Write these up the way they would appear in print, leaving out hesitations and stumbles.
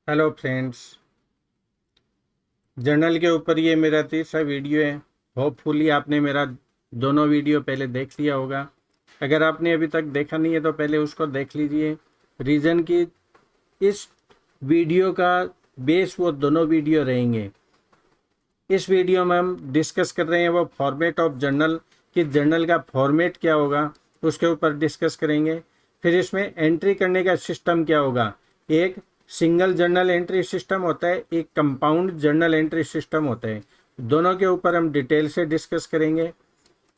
Hello friends, journal के ऊपर ये मेरा तीसरा वीडियो है। होपफुली आपने मेरा दोनों वीडियो पहले देख लिया होगा। अगर आपने अभी तक देखा नहीं है तो पहले उसको देख लीजिए। रीज़न कि इस वीडियो का बेस वो दोनों वीडियो रहेंगे। इस वीडियो में हम डिस्कस कर रहे हैं वो फॉर्मेट ऑफ जर्नल, कि जर्नल का फॉर्मेट क्या होगा, उसके ऊपर डिस्कस करेंगे। फिर इसमें एंट्री करने का सिस्टम क्या होगा। एक सिंगल जर्नल एंट्री सिस्टम होता है, एक कंपाउंड जर्नल एंट्री सिस्टम होता है। दोनों के ऊपर हम डिटेल से डिस्कस करेंगे।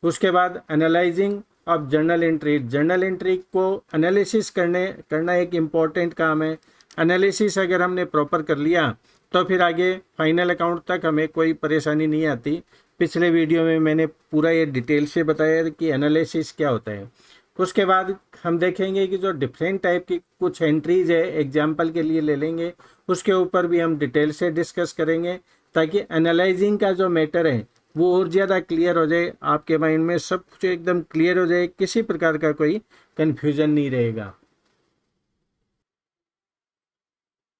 उसके बाद एनालाइजिंग ऑफ जर्नल एंट्री को एनालिसिस करना एक इम्पॉर्टेंट काम है। एनालिसिस अगर हमने प्रॉपर कर लिया तो फिर आगे फाइनल अकाउंट तक हमें कोई परेशानी नहीं आती। पिछले वीडियो में मैंने पूरा ये डिटेल से बताया कि एनालिसिस क्या होता है। उसके बाद हम देखेंगे कि जो डिफरेंट टाइप की कुछ एंट्रीज है, एग्जाम्पल के लिए ले लेंगे, उसके ऊपर भी हम डिटेल से डिस्कस करेंगे ताकि एनालाइजिंग का जो मैटर है वो और ज़्यादा क्लियर हो जाए, आपके माइंड में सब कुछ एकदम क्लियर हो जाए, किसी प्रकार का कोई कन्फ्यूजन नहीं रहेगा।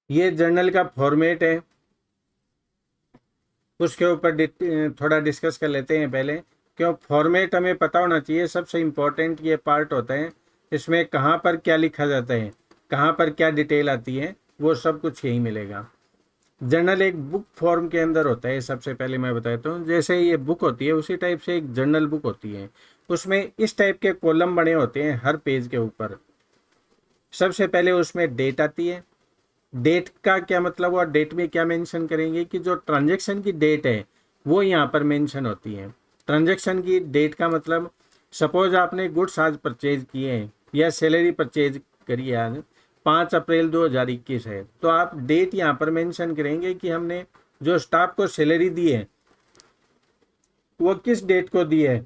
ये जर्नल का फॉर्मेट है, उसके ऊपर थोड़ा डिस्कस कर लेते हैं पहले। क्यों फॉर्मेट हमें पता होना चाहिए, सबसे इम्पोर्टेंट ये पार्ट होता है। इसमें कहाँ पर क्या लिखा जाता है, कहाँ पर क्या डिटेल आती है, वो सब कुछ यही मिलेगा। जर्नल एक बुक फॉर्म के अंदर होता है। सबसे पहले मैं बताता हूँ, जैसे ये बुक होती है उसी टाइप से एक जर्नल बुक होती है। उसमें इस टाइप के कॉलम बने होते हैं हर पेज के ऊपर। सबसे पहले उसमें डेट आती है। डेट का क्या मतलब हुआ, डेट में क्या मेंशन करेंगे कि जो ट्रांजैक्शन की डेट है वो यहाँ पर मेंशन होती है। ट्रांजैक्शन की डेट का मतलब, सपोज आपने गुड्स आज परचेज किए हैं या सैलरी परचेज करी है, आज 5 अप्रैल 2021 है, तो आप डेट यहाँ पर मेंशन करेंगे कि हमने जो स्टाफ को सैलरी दी है वो किस डेट को दी है।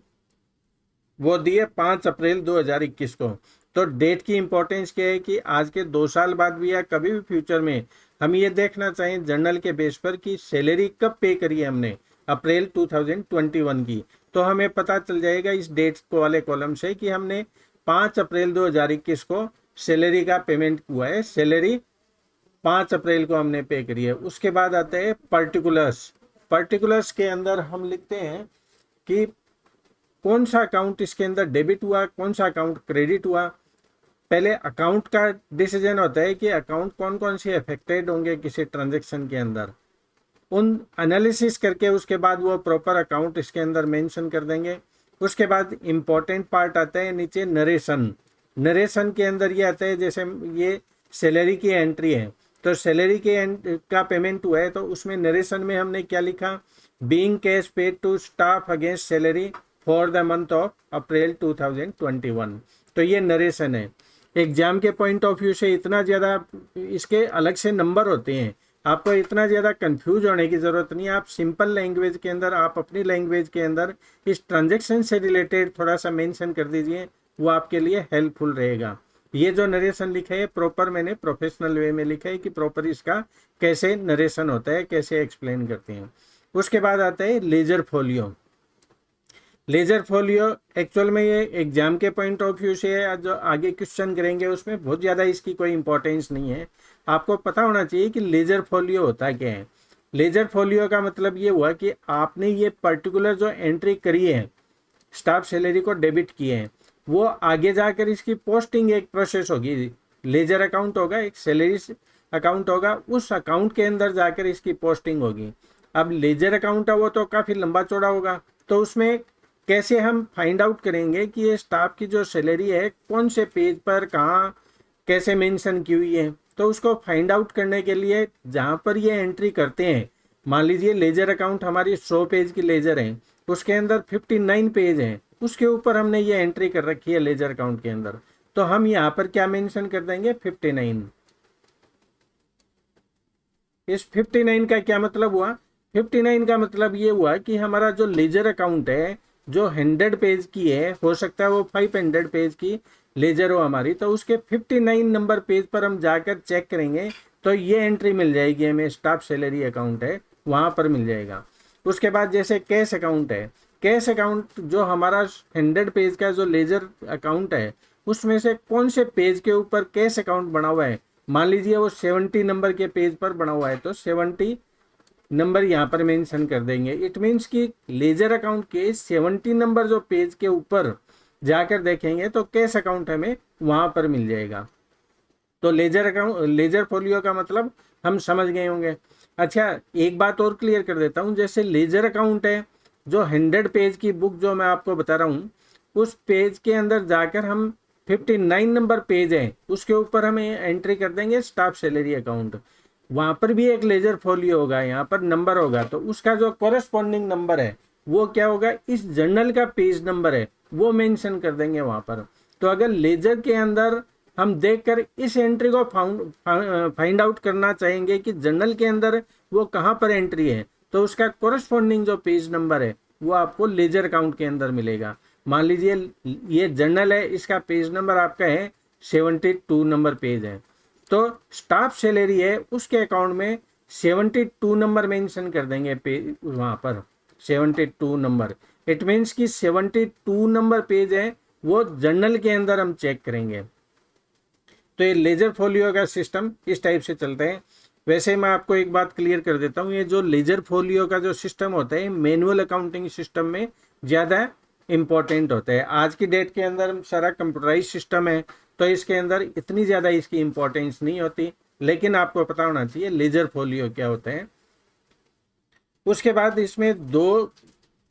वो दी है 5 अप्रैल 2021 को। तो डेट की इंपॉर्टेंस क्या है कि आज के 2 साल बाद भी या कभी भी फ्यूचर में हम ये देखना चाहें जर्नल के बेस पर कि सैलरी कब पे करी है हमने, अप्रैल 2021 की, तो हमें पता चल जाएगा इस डेट को वाले कॉलम से कि हमने 5 अप्रैल 2021 को सैलरी का पेमेंट हुआ है, सैलरी 5 अप्रैल को हमने पे करी है। उसके बाद आते हैं पर्टिकुलर्स। पर्टिकुलर्स के अंदर हम लिखते हैं कि कौन सा अकाउंट इसके अंदर डेबिट हुआ, कौन सा अकाउंट क्रेडिट हुआ। पहले अकाउंट का डिसीजन होता है कि अकाउंट कौन कौन से अफेक्टेड होंगे किसी ट्रांजैक्शन के अंदर, उन एनालिसिस करके उसके बाद वो प्रॉपर अकाउंट इसके अंदर मेंशन कर देंगे। उसके बाद इंपॉर्टेंट पार्ट आता है नीचे, नरेशन। नरेशन के अंदर ये आता है, जैसे ये सैलरी की एंट्री है तो सैलरी के का पेमेंट हुआ है, तो उसमें नरेशन में हमने क्या लिखा, being cash paid to staff against salary for the month of April 2021। तो ये नरेशन है। एग्जाम के पॉइंट ऑफ व्यू से इतना ज़्यादा इसके अलग से नंबर होते हैं, आपको इतना ज़्यादा कंफ्यूज होने की ज़रूरत नहीं है। आप सिंपल लैंग्वेज के अंदर, आप अपनी लैंग्वेज के अंदर इस ट्रांजैक्शन से रिलेटेड थोड़ा सा मेंशन कर दीजिए, वो आपके लिए हेल्पफुल रहेगा। ये जो नरेशन लिखा है प्रॉपर मैंने प्रोफेशनल वे में लिखा है कि प्रॉपर इसका कैसे नरेशन होता है, कैसे एक्सप्लेन करते हैं। उसके बाद आता है ledger folio. Ledger folio actual में ये एग्जाम के पॉइंट ऑफ व्यू से है, जो आगे क्वेश्चन करेंगे उसमें बहुत ज़्यादा इसकी कोई इंपॉर्टेंस नहीं है। आपको पता होना चाहिए कि लेजर फोलियो होता क्या है। लेजर फोलियो का मतलब ये हुआ कि आपने ये पर्टिकुलर जो एंट्री करी है, स्टाफ सैलरी को डेबिट किए हैं, वो आगे जाकर इसकी पोस्टिंग एक प्रोसेस होगी। लेजर अकाउंट होगा, एक सैलरी अकाउंट होगा, उस अकाउंट के अंदर जाकर इसकी पोस्टिंग होगी। अब लेजर अकाउंट है वो तो काफ़ी लंबा चौड़ा होगा, तो उसमें कैसे हम फाइंड आउट करेंगे कि ये स्टाफ की जो सैलरी है कौन से पेज पर कहाँ कैसे मेंशन की हुई है। तो उसको फाइंड आउट करने के लिए जहाँ पर ये एंट्री करते हैं, मान लीजिए लेजर अकाउंट हमारी 100 पेज की लेजर है, उसके अंदर 59 पेज हैं, उसके ऊपर हमने ये एंट्री कर रखी है लेजर अकाउंट के अंदर, तो हम यहाँ पर क्या मेंशन कर देंगे, 59। इस 59 का क्या मतलब हुआ, 59 का मतलब ये हुआ कि हमारा जो लेजर अकाउंट है जो 100 पेज की है, हो सकता है वो 500 पेज की लेजर हो हमारी, तो उसके 59 नंबर पेज पर हम जाकर चेक करेंगे तो ये एंट्री मिल जाएगी हमें, स्टाफ सैलरी अकाउंट है वहाँ पर मिल जाएगा। उसके बाद जैसे कैश अकाउंट है, कैश अकाउंट जो हमारा 100 पेज का जो लेजर अकाउंट है, उसमें से कौन से पेज के ऊपर कैश अकाउंट बना हुआ है मान लीजिए वो 70 नंबर के पेज पर बना हुआ है तो 70 नंबर यहाँ पर मेंशन कर देंगे। इट मीन्स कि लेजर अकाउंट के 70 नंबर जो पेज के ऊपर जाकर देखेंगे तो कैश अकाउंट हमें वहां पर मिल जाएगा। तो लेजर अकाउंट, लेजर फोलियो का मतलब हम समझ गए होंगे। अच्छा, एक बात और क्लियर कर देता हूँ, जैसे लेजर अकाउंट है, जो 100 पेज की बुक जो मैं आपको बता रहा हूँ, उस पेज के अंदर जाकर हम 59 नंबर पेज है उसके ऊपर हमें एंट्री कर देंगे स्टाफ सैलरी अकाउंट। वहां पर भी एक लेजर फोलियो होगा, यहाँ पर नंबर होगा, तो उसका जो कॉरेस्पॉन्डिंग नंबर है वो क्या होगा, इस जर्नल का पेज नंबर है वो मेंशन कर देंगे वहां पर। तो अगर लेजर के अंदर हम देखकर इस एंट्री को फाइंड आउट करना चाहेंगे कि जर्नल के अंदर वो कहाँ पर एंट्री है, तो उसका कोरस्पॉन्डिंग जो पेज नंबर है वो आपको लेजर अकाउंट के अंदर मिलेगा। मान लीजिए ये जर्नल है, इसका पेज नंबर आपका है 72 नंबर पेज है, तो स्टाफ सैलरी है उसके अकाउंट में 72 नंबर मेंशन कर देंगे पेज वहां पर 72 नंबर। इट मीन्स कि 72 नंबर पेज है वो जर्नल के अंदर हम चेक करेंगे। तो ये लेजर फोलियो का सिस्टम इस टाइप से चलता है। वैसे मैं आपको एक बात क्लियर कर देता हूँ, ये जो लेजर फोलियो का जो सिस्टम होता है मैनुअल अकाउंटिंग सिस्टम में ज़्यादा इम्पोर्टेंट होता है। आज की डेट के अंदर सारा कंप्यूटराइज सिस्टम है तो इसके अंदर इतनी ज़्यादा इसकी इम्पोर्टेंस नहीं होती, लेकिन आपको पता होना चाहिए लेजर फोलियो क्या होता है। उसके बाद इसमें दो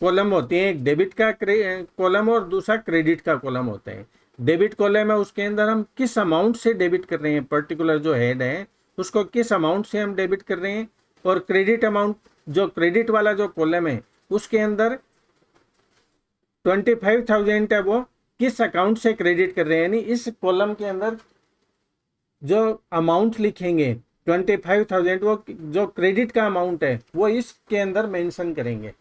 कॉलम होते हैं, एक डेबिट का कॉलम और दूसरा क्रेडिट का कॉलम होता है। डेबिट कॉलम है उसके अंदर हम किस अमाउंट से डेबिट कर रहे हैं, पर्टिकुलर जो हेड है उसको किस अमाउंट से हम डेबिट कर रहे हैं। और क्रेडिट अमाउंट, जो क्रेडिट वाला जो कॉलम है उसके अंदर 25,000 है वो किस अकाउंट से क्रेडिट कर रहे हैं, यानी इस कॉलम के अंदर जो अमाउंट लिखेंगे 25,000 वो जो क्रेडिट का अमाउंट है वो इसके अंदर मेंशन करेंगे।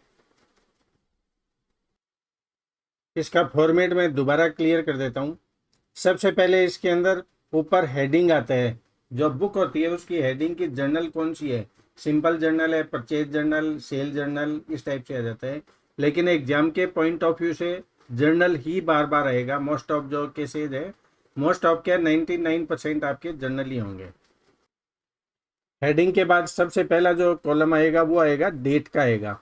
इसका फॉर्मेट मैं दोबारा क्लियर कर देता हूँ। सबसे पहले इसके अंदर ऊपर हेडिंग आता है, जो बुक होती है उसकी हेडिंग की जर्नल कौन सी है, सिंपल जर्नल है, परचेज जर्नल, सेल जर्नल, इस टाइप से आ जाता है। लेकिन एग्जाम के पॉइंट ऑफ व्यू से जर्नल ही बार बार आएगा। मोस्ट ऑफ जो केसेज है, मोस्ट ऑफ क्या 99% आपके जर्नल ही होंगे। हेडिंग के बाद सबसे पहला जो कॉलम आएगा वो आएगा डेट का आएगा,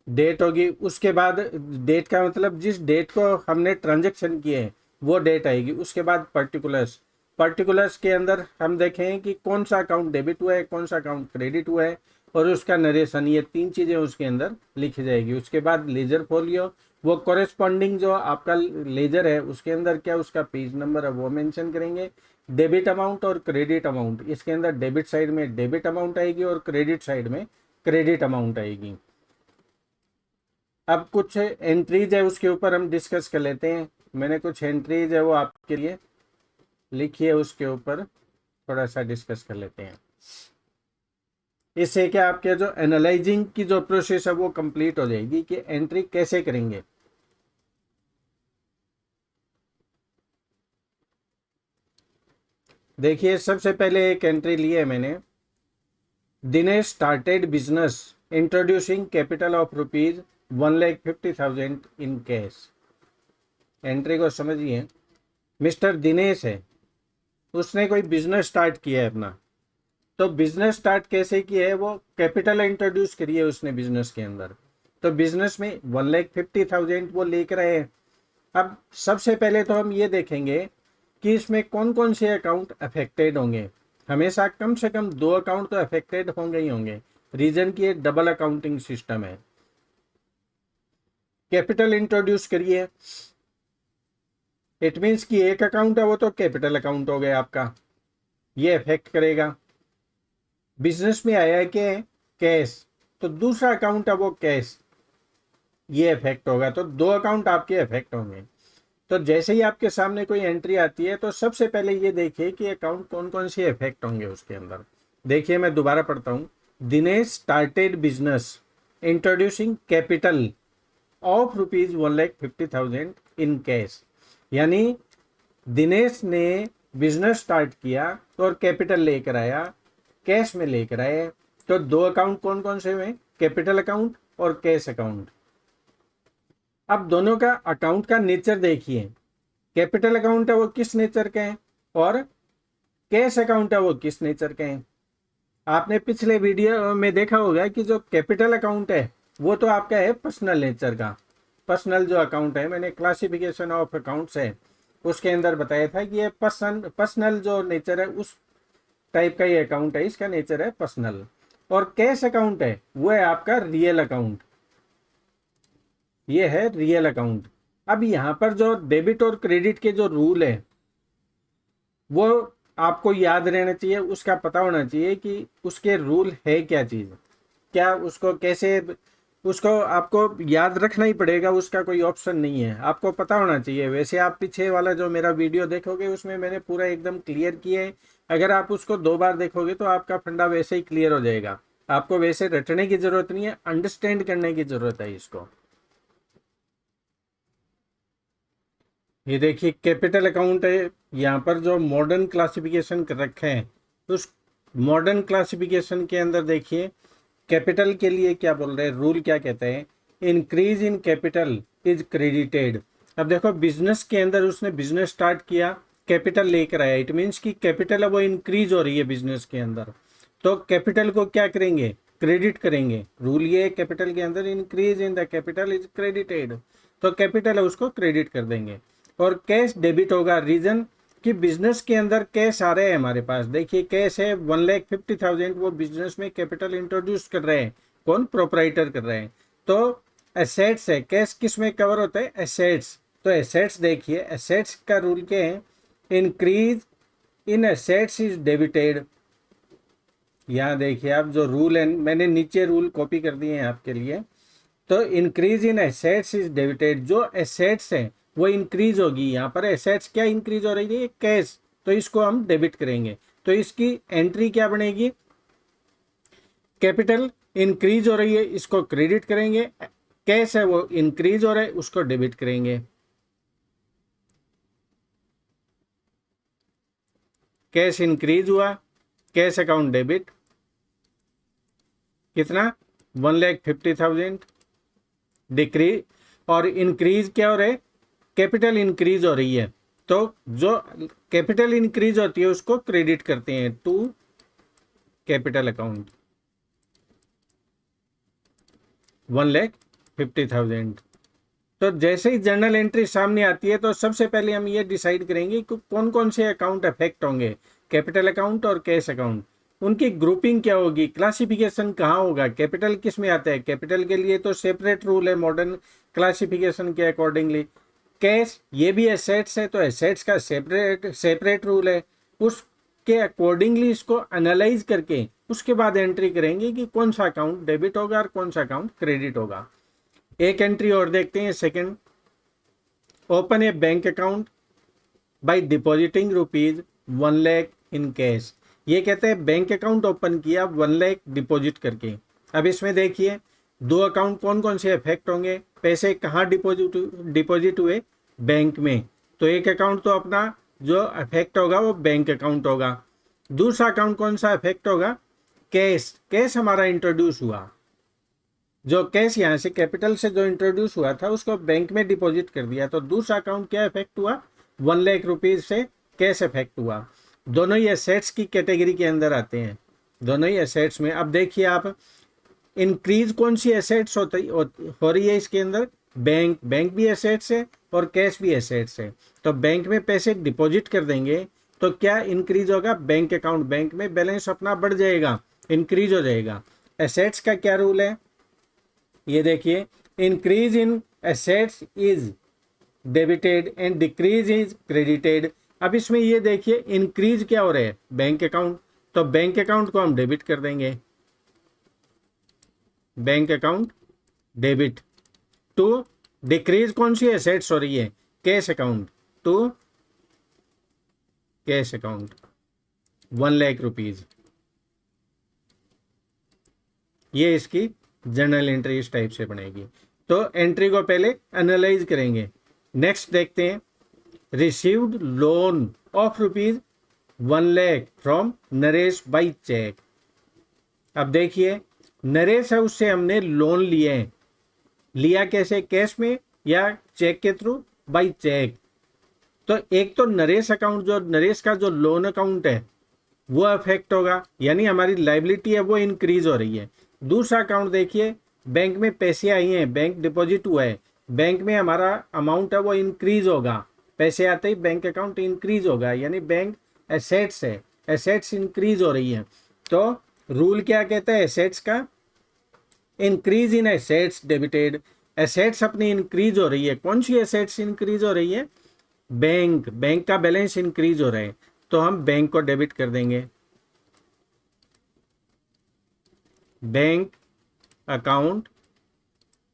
डेट होगी। उसके बाद डेट का मतलब जिस डेट को हमने ट्रांजैक्शन किए हैं वो डेट आएगी। उसके बाद पर्टिकुलर्स, पर्टिकुलर्स के अंदर हम देखें कि कौन सा अकाउंट डेबिट हुआ है, कौन सा अकाउंट क्रेडिट हुआ है, और उसका नरेशन, ये तीन चीज़ें उसके अंदर लिखी जाएगी। उसके बाद लेजर फोलियो, वो कॉरेस्पॉन्डिंग जो आपका लेजर है उसके अंदर क्या उसका पेज नंबर है वो मेंशन करेंगे। डेबिट अमाउंट और क्रेडिट अमाउंट, इसके अंदर डेबिट साइड में डेबिट अमाउंट आएगी और क्रेडिट साइड में क्रेडिट अमाउंट आएगी। अब कुछ एंट्रीज है उसके ऊपर हम डिस्कस कर लेते हैं। मैंने कुछ एंट्रीज है वो आपके लिए लिखी है, उसके ऊपर थोड़ा सा डिस्कस कर लेते हैं। इससे क्या आपके जो एनालाइजिंग की जो प्रोसेस है वो कंप्लीट हो जाएगी कि एंट्री कैसे करेंगे। देखिए सबसे पहले एक एंट्री ली है मैंने, Dinesh started business introducing capital of rupees 1,50,000 in cash. Entry को समझिए, मिस्टर दिनेश है, उसने कोई बिजनेस स्टार्ट किया है अपना। तो बिजनेस स्टार्ट कैसे किया है, वो कैपिटल इंट्रोड्यूस करी है उसने बिजनेस के अंदर। तो बिजनेस में 1,50,000 वो लेकर आए। अब सबसे पहले तो हम ये देखेंगे कि इसमें कौन कौन से अकाउंट अफेक्टेड होंगे। हमेशा कम से कम 2 अकाउंट तो अफेक्टेड होंगे ही होंगे। रीजन की एक डबल अकाउंटिंग सिस्टम है। कैपिटल इंट्रोड्यूस करिए, इट मीन्स कि एक अकाउंट है वो तो कैपिटल अकाउंट हो गया आपका, ये इफेक्ट करेगा। बिजनेस में आया है कि कैश, तो दूसरा अकाउंट है वो कैश, ये इफेक्ट होगा। तो 2 अकाउंट आपके इफेक्ट होंगे। तो जैसे ही आपके सामने कोई एंट्री आती है तो सबसे पहले ये देखिए कि अकाउंट कौन कौन से इफेक्ट होंगे उसके अंदर। देखिए मैं दोबारा पढ़ता हूँ, Dinesh started business introducing capital of rupees 1,50,000 in cash. यानी दिनेश ने बिजनेस स्टार्ट किया और कैपिटल लेकर आया, कैश में लेकर आए। तो 2 अकाउंट कौन कौन से हुए, कैपिटल अकाउंट और कैश अकाउंट। अब दोनों का अकाउंट का नेचर देखिए। कैपिटल अकाउंट है वो किस नेचर का है, और कैश अकाउंट है वो किस नेचर के हैं। आपने पिछले वीडियो में देखा होगा कि जो कैपिटल अकाउंट है वो तो आपका है पर्सनल नेचर का। पर्सनल जो अकाउंट है, मैंने क्लासिफिकेशन ऑफ अकाउंट्स है उसके अंदर बताया था कि ये पर्सनल जो नेचर है उस टाइप का ये अकाउंट है, इसका नेचर है पर्सनल। और कैश अकाउंट है वो है आपका रियल अकाउंट, ये है रियल अकाउंट। अब यहाँ पर जो डेबिट और क्रेडिट के जो रूल है वो आपको याद रहना चाहिए, उसका पता होना चाहिए कि उसके रूल है क्या चीज़, क्या उसको कैसे, उसको आपको याद रखना ही पड़ेगा, उसका कोई ऑप्शन नहीं है, आपको पता होना चाहिए। वैसे आप पीछे वाला जो मेरा वीडियो देखोगे उसमें मैंने पूरा एकदम क्लियर किया है, अगर आप उसको 2 बार देखोगे तो आपका फंडा वैसे ही क्लियर हो जाएगा। आपको वैसे रटने की जरूरत नहीं है, अंडरस्टैंड करने की जरूरत है इसको। ये देखिए कैपिटल अकाउंट है, यहाँ पर जो मॉडर्न क्लासिफिकेशन कर रखे हैं उस मॉडर्न क्लासिफिकेशन के अंदर देखिए कैपिटल के लिए क्या बोल रहे हैं, रूल क्या कहते हैं, increase in capital is credited. अब देखो बिजनेस के अंदर उसने बिजनेस स्टार्ट किया, कैपिटल लेकर आया, इट मीन्स कि कैपिटल है वो इंक्रीज हो रही है बिजनेस के अंदर, तो कैपिटल को क्या करेंगे, क्रेडिट करेंगे। रूल ये कैपिटल के अंदर increase in the capital is credited, तो कैपिटल है उसको क्रेडिट कर देंगे। और कैश डेबिट होगा, रीजन कि बिजनेस के अंदर कैश आ रहे हैं हमारे पास, देखिए कैश है 1,50,000, वो बिजनेस में कैपिटल इंट्रोड्यूस कर रहे हैं, कौन, प्रोपराइटर कर रहे हैं। तो एसेट्स है, कैश किस में कवर होता है, एसेट्स, तो एसेट्स देखिए एसेट्स का रूल क्या है, increase in assets is debited. यहाँ देखिए आप जो रूल है, मैंने नीचे रूल कॉपी कर दिए हैं आपके लिए। तो increase in assets is debited, जो एसेट्स है वो इंक्रीज होगी, यहाँ पर एसेट्स क्या इंक्रीज हो रही है, कैश, तो इसको हम डेबिट करेंगे। तो इसकी एंट्री क्या बनेगी, कैपिटल इंक्रीज हो रही है इसको क्रेडिट करेंगे, कैश है वो इंक्रीज हो रहा है उसको डेबिट करेंगे। कैश इंक्रीज हुआ, कैश अकाउंट डेबिट, कितना, 1,50,000, डिक्रीज, और इंक्रीज क्या हो रहा है, कैपिटल इंक्रीज हो रही है, तो जो कैपिटल इंक्रीज होती है उसको क्रेडिट करते हैं टू कैपिटल अकाउंट, 1,50,000। तो जैसे ही जर्नल एंट्री सामने आती है तो सबसे पहले हम ये डिसाइड करेंगे कि कौन कौन से अकाउंट अफेक्ट होंगे, कैपिटल अकाउंट और कैश अकाउंट, उनकी ग्रुपिंग क्या होगी, क्लासिफिकेशन कहाँ होगा, कैपिटल किस में आता है, कैपिटल के लिए तो सेपरेट रूल है मॉडर्न क्लासिफिकेशन के अकॉर्डिंगली। कैश ये भी एसेट्स है तो एसेट्स का सेपरेट रूल है, उसके अकॉर्डिंगली इसको एनालाइज करके उसके बाद एंट्री करेंगे कि कौन सा अकाउंट डेबिट होगा और कौन सा अकाउंट क्रेडिट होगा। एक एंट्री और देखते हैं, second, open A bank account by depositing ₹1,00,000 in cash. ये कहते हैं बैंक अकाउंट ओपन किया 1,00,000 डिपॉजिट करके। अब इसमें देखिए दो अकाउंट कौन कौन से अफेक्ट होंगे, पैसे कहाँ डिपॉजिट हुए, बैंक में, तो एक अकाउंट तो अपना जो अफेक्ट होगा वो बैंक अकाउंट होगा। दूसरा अकाउंट कौन सा अफेक्ट होगा, कैश, कैश हमारा इंट्रोड्यूस हुआ, जो कैश यहाँ से कैपिटल से जो इंट्रोड्यूस हुआ था उसको बैंक में डिपॉजिट कर दिया, तो दूसरा अकाउंट क्या इफेक्ट हुआ, 1,00,000 से कैश इफेक्ट हुआ। दोनों ही एसेट्स की कैटेगरी के अंदर आते हैं, दोनों ही एसेट्स में। अब देखिए आप इंक्रीज कौन सी एसेट्स हो रही है इसके अंदर, बैंक भी एसेट्स है और कैश भी एसेट्स है, तो बैंक में पैसे डिपॉजिट कर देंगे तो क्या इंक्रीज होगा, बैंक अकाउंट, बैंक में बैलेंस अपना बढ़ जाएगा, इंक्रीज हो जाएगा। एसेट्स का क्या रूल है, ये देखिए increase in assets is debited and decrease is credited. अब इसमें ये देखिए इंक्रीज क्या हो रहा है, बैंक अकाउंट, तो बैंक अकाउंट को हम डेबिट कर देंगे, bank account debit, to decrease कौन सी एसेट्स हो रही है, cash account, to cash account 1,00,000 ये इसकी जर्नल एंट्री इस टाइप से बनेगी। तो एंट्री को पहले एनालाइज करेंगे। नेक्स्ट देखते हैं, received loan of ₹1,00,000 from Naresh by cheque. अब देखिए नरेश है उससे हमने लोन लिए हैं, लिया कैसे, कैश में या चेक के थ्रू, बाई चेक, तो एक तो नरेश अकाउंट, जो नरेश का जो लोन अकाउंट है वो अफेक्ट होगा, यानी हमारी लाइबिलिटी है वो इंक्रीज हो रही है। दूसरा अकाउंट देखिए, बैंक में पैसे आई हैं, बैंक डिपॉजिट हुआ है, बैंक में हमारा अमाउंट है वो इंक्रीज होगा, पैसे आते ही बैंक अकाउंट इंक्रीज होगा, यानी बैंक एसेट्स है, एसेट्स इंक्रीज हो रही है। तो रूल क्या कहता है एसेट्स का? Increase in assets debited. Assets अपनी इंक्रीज हो रही है। कौन सी एसेट्स इंक्रीज हो रही है? बैंक का बैलेंस इंक्रीज हो रहा है, तो हम बैंक को डेबिट कर देंगे। बैंक अकाउंट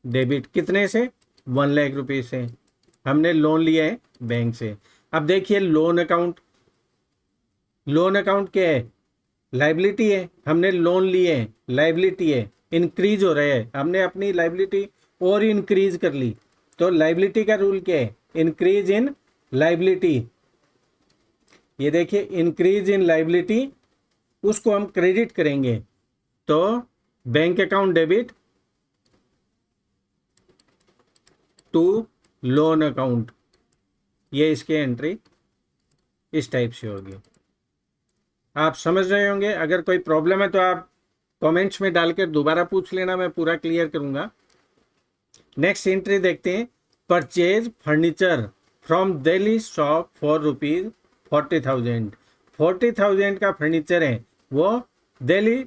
डेबिट कितने से? 1,00,000 रुपीज से। हमने लोन लिया है बैंक से। अब देखिए लोन अकाउंट, लोन अकाउंट क्या है? लाइबिलिटी है, हमने लोन लिए है, लाइबिलिटी है, इंक्रीज हो रहा है, हमने अपनी लाइबिलिटी और इंक्रीज कर ली। तो लाइबिलिटी का रूल क्या है? Increase in liability. ये देखिए इंक्रीज इन लाइबिलिटी, उसको हम क्रेडिट करेंगे। तो bank account debit to loan account, ये इसकी एंट्री इस टाइप से होगी। आप समझ रहे होंगे। अगर कोई प्रॉब्लम है तो आप कमेंट्स में डालकर दोबारा पूछ लेना, मैं पूरा क्लियर करूंगा। नेक्स्ट एंट्री देखते हैं, purchase furniture from Delhi shop for ₹40,000। 40,000 का फर्नीचर है वो दिल्ली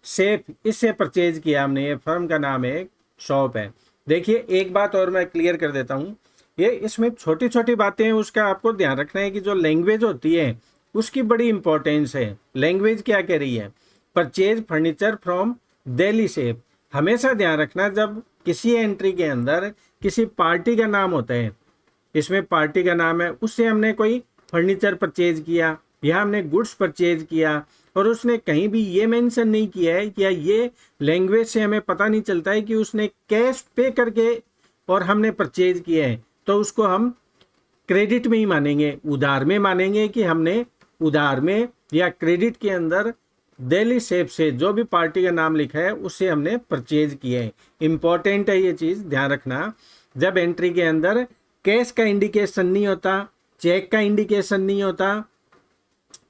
शेफ इससे परचेज किया हमने। ये फर्म का नाम है, शॉप है। देखिए एक बात और मैं क्लियर कर देता हूँ, ये इसमें छोटी छोटी बातें हैं, उसका आपको ध्यान रखना है कि जो लैंग्वेज होती है उसकी बड़ी इंपॉर्टेंस है। लैंग्वेज क्या कह रही है? Purchase furniture from Delhi chef. हमेशा ध्यान रखना जब किसी एंट्री के अंदर किसी पार्टी का नाम होता है, इसमें पार्टी का नाम है, उससे हमने कोई फर्नीचर परचेज किया या हमने गुड्स परचेज किया और उसने कहीं भी ये मेंशन नहीं किया है, या ये लैंग्वेज से हमें पता नहीं चलता है कि उसने कैश पे करके और हमने परचेज किया है, तो उसको हम क्रेडिट में ही मानेंगे, उधार में मानेंगे कि हमने उधार में या क्रेडिट के अंदर दिल्ली शेफ से जो भी पार्टी का नाम लिखा है उससे हमने परचेज किया है। इंपॉर्टेंट है ये चीज़ ध्यान रखना। जब एंट्री के अंदर कैश का इंडिकेशन नहीं होता, चेक का इंडिकेशन नहीं होता,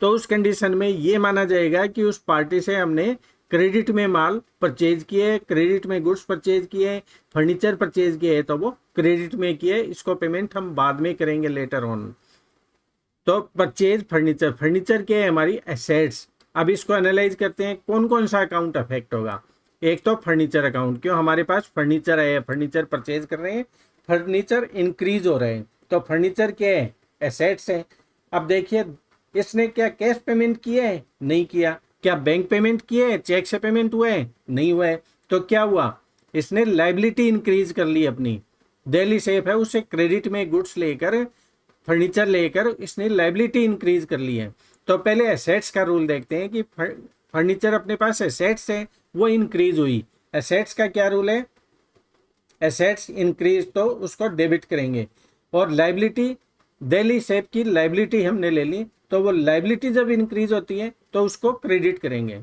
तो उस कंडीशन में ये माना जाएगा कि उस पार्टी से हमने क्रेडिट में माल परचेज किए, क्रेडिट में गुड्स परचेज किए, फर्नीचर परचेज किए, तो वो क्रेडिट में किए, इसको पेमेंट हम बाद में करेंगे लेटर ऑन। तो परचेज फर्नीचर, फर्नीचर क्या है? हमारी एसेट्स। अब इसको एनालाइज करते हैं कौन कौन सा अकाउंट अफेक्ट होगा। एक तो फर्नीचर अकाउंट, क्यों? हमारे पास फर्नीचर है, फर्नीचर परचेज कर रहे हैं, फर्नीचर इंक्रीज हो रहे हैं, तो फर्नीचर क्या है? एसेट्स है। अब देखिए इसने क्या कैश पेमेंट किया है? नहीं किया। क्या बैंक पेमेंट किए है? चेक से पेमेंट हुआ है? नहीं हुआ है। तो क्या हुआ? इसने लाइबिलिटी इंक्रीज कर ली अपनी। दिल्ली शेफ है, उससे क्रेडिट में गुड्स लेकर, फर्नीचर लेकर इसने लाइबिलिटी इंक्रीज कर ली है। तो पहले एसेट्स का रूल देखते हैं कि फर्नीचर अपने पास एसेट्स है वो इंक्रीज हुई। एसेट्स का क्या रूल है? एसेट्स इंक्रीज तो उसको डेबिट करेंगे, और लाइबिलिटी दिल्ली शेफ की लाइबिलिटी हमने ले ली, तो वो लाइबिलिटी जब इंक्रीज होती है तो उसको क्रेडिट करेंगे।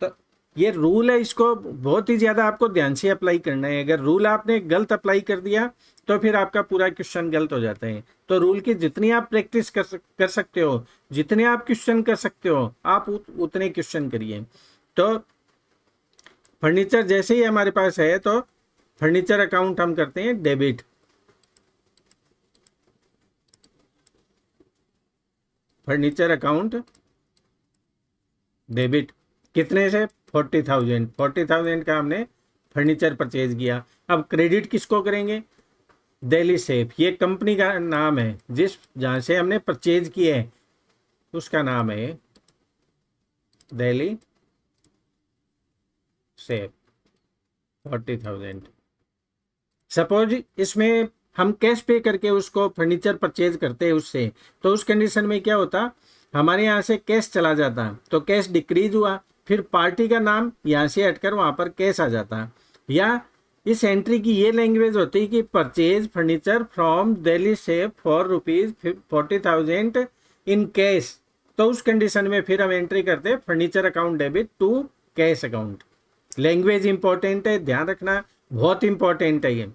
तो ये रूल है, इसको बहुत ही ज़्यादा आपको ध्यान से अप्लाई करना है। अगर रूल आपने गलत अप्लाई कर दिया तो फिर आपका पूरा क्वेश्चन गलत हो जाता है। तो रूल की जितनी आप प्रैक्टिस कर सकते हो, जितने आप क्वेश्चन कर सकते हो, आप उतने क्वेश्चन करिए। तो फर्नीचर जैसे ही हमारे पास है तो फर्नीचर अकाउंट हम करते हैं डेबिट। फर्नीचर अकाउंट डेबिट कितने से? 40,000। 40,000 का हमने फर्नीचर परचेज किया। अब क्रेडिट किसको करेंगे? दिल्ली शेफ, ये कंपनी का नाम है, जहाँ से हमने परचेज किए है उसका नाम है दिल्ली शेफ। 40,000। सपोज इसमें हम कैश पे करके उसको फर्नीचर परचेज करते हैं उससे, तो उस कंडीशन में क्या होता? हमारे यहाँ से कैश चला जाता, तो कैश डिक्रीज हुआ, फिर पार्टी का नाम यहाँ से हटकर वहाँ पर कैश आ जाता। या इस एंट्री की ये लैंग्वेज होती है कि purchase furniture from Delhi chef for ₹40,000 in cash, तो उस कंडीशन में फिर हम एंट्री करते हैं furniture account debit to cash account. Language important है, ध्यान रखना, बहुत इंपॉर्टेंट है ये।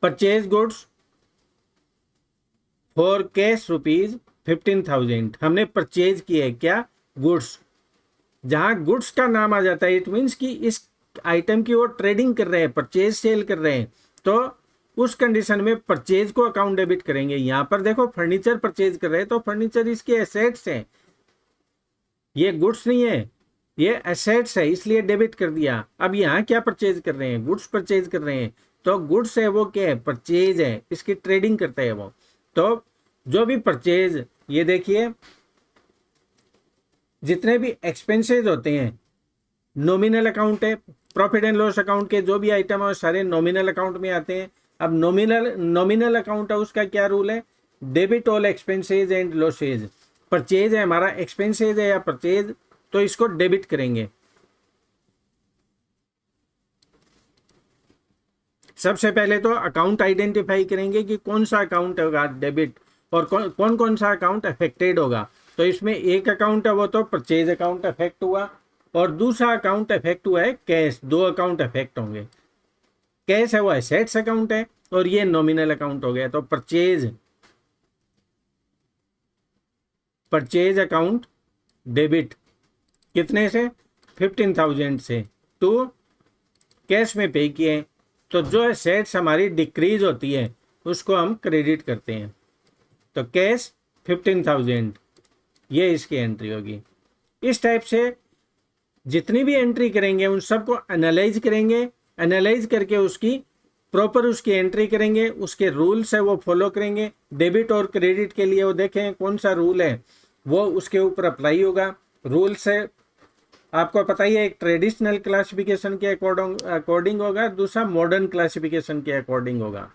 Purchase goods for cash rupees 15,000 हमने परचेज किया है क्या, गुड्स। जहां गुड्स का नाम आ जाता है इट मीन्स कि इस आइटम की वो ट्रेडिंग कर रहे हैं, परचेज सेल कर रहे हैं, तो उस कंडीशन में परचेज को अकाउंट डेबिट करेंगे। यहां पर देखो फर्नीचर परचेज कर रहे हैं तो फर्नीचर इसके एसेट्स हैं, ये गुड्स नहीं है, ये एसेट्स है, इसलिए डेबिट कर दिया। अब यहाँ क्या परचेज कर रहे हैं, गुड्स परचेज कर रहे हैं, तो गुड्स है वो क्या है, परचेज है, इसकी ट्रेडिंग करते हैं वो। तो जो भी परचेज, ये देखिए जितने भी एक्सपेंसेस होते हैं नॉमिनल अकाउंट है, प्रॉफिट एंड लॉस अकाउंट के जो भी आइटम है सारे नॉमिनल अकाउंट में आते हैं। अब नॉमिनल अकाउंट है उसका क्या रूल है, debit all expenses and losses. Purchase है हमारा, एक्सपेंसेज है या परचेज, तो इसको डेबिट करेंगे। सबसे पहले तो अकाउंट आइडेंटिफाई करेंगे कि कौन सा अकाउंट होगा डेबिट और कौन कौन सा अकाउंट अफेक्टेड होगा। तो इसमें एक अकाउंट है वो तो परचेज अकाउंट अफेक्ट हुआ, और दूसरा अकाउंट अफेक्ट हुआ है कैश। दो अकाउंट अफेक्ट होंगे, कैश है वो एसेट्स अकाउंट है और ये नॉमिनल अकाउंट हो गया। तो परचेज अकाउंट डेबिट कितने से, 15,000 से, टू कैश में पे किए। तो जो एसेट्स हमारी डिक्रीज होती है उसको हम क्रेडिट करते हैं। तो कैश 15,000, ये इसकी एंट्री होगी। इस टाइप से जितनी भी एंट्री करेंगे उन सबको एनालाइज करेंगे, एनालाइज करके उसकी प्रॉपर उसकी एंट्री करेंगे, उसके रूल्स है वो फॉलो करेंगे। डेबिट और क्रेडिट के लिए वो देखें कौन सा रूल है वो उसके ऊपर अप्लाई होगा। रूल्स है आपको पता ही है, एक ट्रेडिशनल क्लासिफिकेशन के अकॉर्डिंग होगा, दूसरा मॉडर्न क्लासिफिकेशन के अकॉर्डिंग होगा।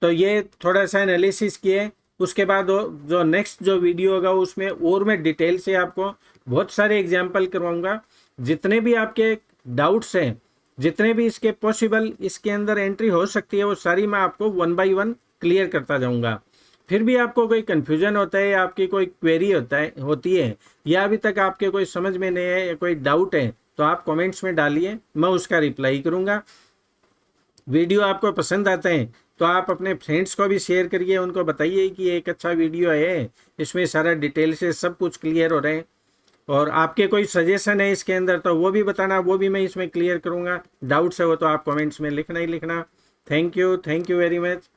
तो ये थोड़ा सा एनालिसिस किए, उसके बाद जो नेक्स्ट जो वीडियो होगा उसमें और मैं डिटेल से आपको बहुत सारे एग्जाम्पल करवाऊंगा। जितने भी आपके डाउट्स हैं, जितने भी इसके पॉसिबल इसके अंदर एंट्री हो सकती है वो सारी मैं आपको 1 बाय 1 क्लियर करता जाऊंगा। फिर भी आपको कोई कन्फ्यूजन होता है, आपकी कोई क्वेरी होती है, या अभी तक आपके कोई समझ में नहीं है या कोई डाउट है, तो आप कमेंट्स में डालिए, मैं उसका रिप्लाई करूंगा। वीडियो आपको पसंद आता है तो आप अपने फ्रेंड्स को भी शेयर करिए, उनको बताइए कि एक अच्छा वीडियो है, इसमें सारा डिटेल से सब कुछ क्लियर हो रहे हैं। और आपके कोई सजेशन है इसके अंदर तो वो भी बताना, वो भी मैं इसमें क्लियर करूंगा। डाउट्स है वो तो आप कमेंट्स में लिखना ही लिखना। Thank you very much.